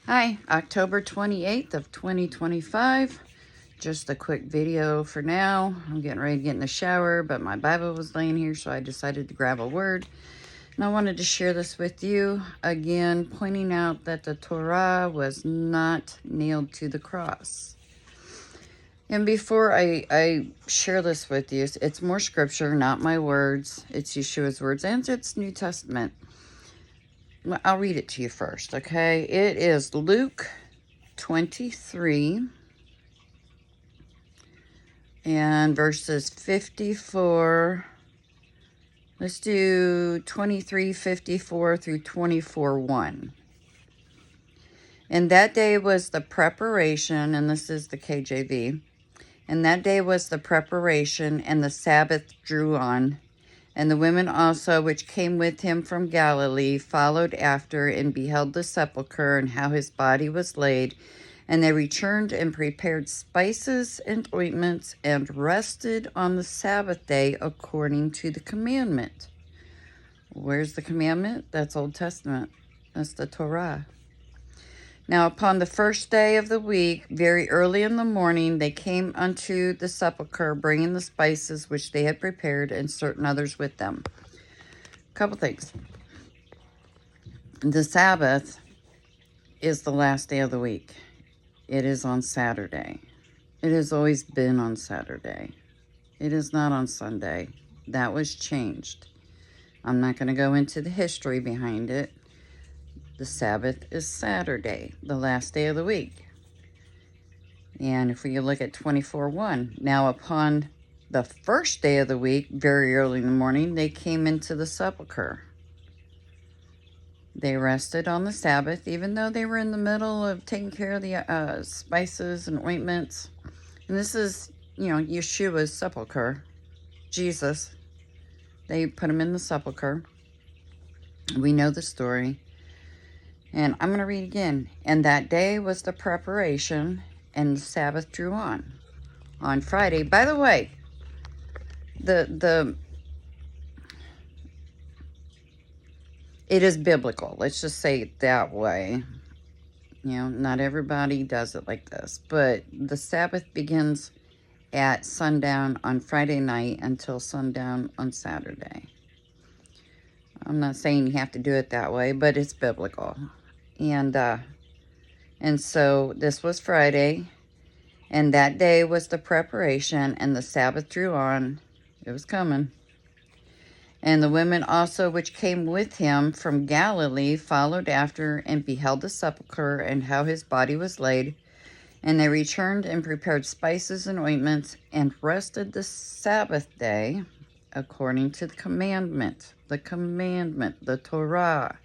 Hi, October 28th of 2025. Just a quick video for now. I'm getting ready to get in the shower, but my Bible was laying here, so I decided to grab a word. And I wanted to share this with you, again, pointing out that the Torah was not nailed to the cross. And before I share this with you, it's more scripture, not my words. It's Yeshua's words, and it's New Testament. I'll read it to you first, okay? It is Luke 23 and verses 54. Let's do 23:54 through 24:1. And that day was the preparation, and this is the KJV. And that day was the preparation, and the Sabbath drew on. And the women also, which came with him from Galilee, followed after, and beheld the sepulchre, and how his body was laid. And they returned and prepared spices and ointments, and rested on the Sabbath day according to the commandment. Where's the commandment? That's Old Testament. That's the Torah. Now upon the first day of the week, very early in the morning, they came unto the sepulchre, bringing the spices which they had prepared, and certain others with them. A couple things. The Sabbath is the last day of the week. It is on Saturday. It has always been on Saturday. It is not on Sunday. That was changed. I'm not going to go into the history behind it. The Sabbath is Saturday, the last day of the week. And if we look at 24:1, now upon the first day of the week, very early in the morning, they came into the sepulchre. They rested on the Sabbath, even though they were in the middle of taking care of the spices and ointments. And this is, Yeshua's sepulchre, Jesus. They put him in the sepulchre. We know the story. And I'm going to read again. And that day was the preparation, and the Sabbath drew on Friday. By the way, it is biblical. Let's just say it that way. Not everybody does it like this. But the Sabbath begins at sundown on Friday night until sundown on Saturday. I'm not saying you have to do it that way, but it's biblical. And so this was Friday, and that day was the preparation, and the Sabbath drew on. It was coming. And the women also which came with him from Galilee followed after, and beheld the sepulchre, and how his body was laid. And they returned and prepared spices and ointments, and rested the Sabbath day according to the commandment, the Torah.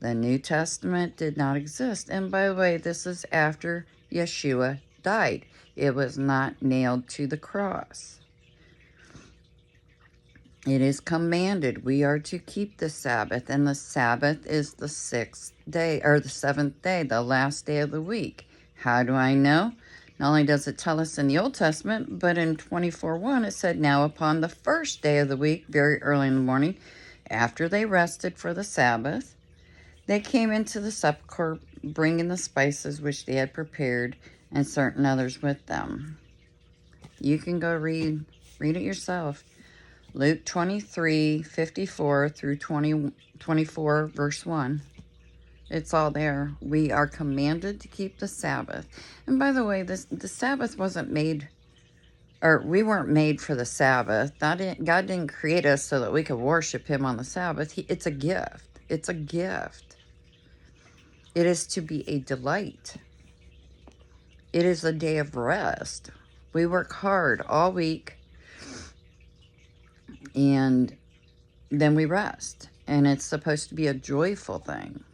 The New Testament did not exist. And by the way, this is after Yeshua died. It was not nailed to the cross. It is commanded. We are to keep the Sabbath. And the Sabbath is the sixth day, or the seventh day, the last day of the week. How do I know? Not only does it tell us in the Old Testament, but in 24:1 it said, now upon the first day of the week, very early in the morning, after they rested for the Sabbath, they came into the sepulchre, bringing the spices which they had prepared, and certain others with them. You can go read it yourself. Luke 23:54 through 24, verse 1. It's all there. We are commanded to keep the Sabbath. And by the way, the Sabbath wasn't made, or we weren't made for the Sabbath. God didn't create us so that we could worship him on the Sabbath. It's a gift. It's a gift. It is to be a delight. It is a day of rest. We work hard all week, and then we rest. And it's supposed to be a joyful thing.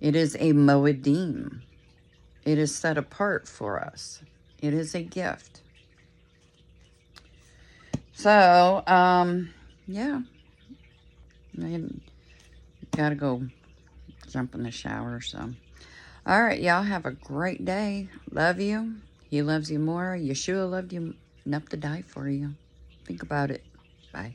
It is a moedim. It is set apart for us. It is a gift. So, yeah. I gotta go jump in the shower, so. All right, y'all have a great day. Love you. He loves you more. Yeshua loved you enough to die for you. Think about it. Bye.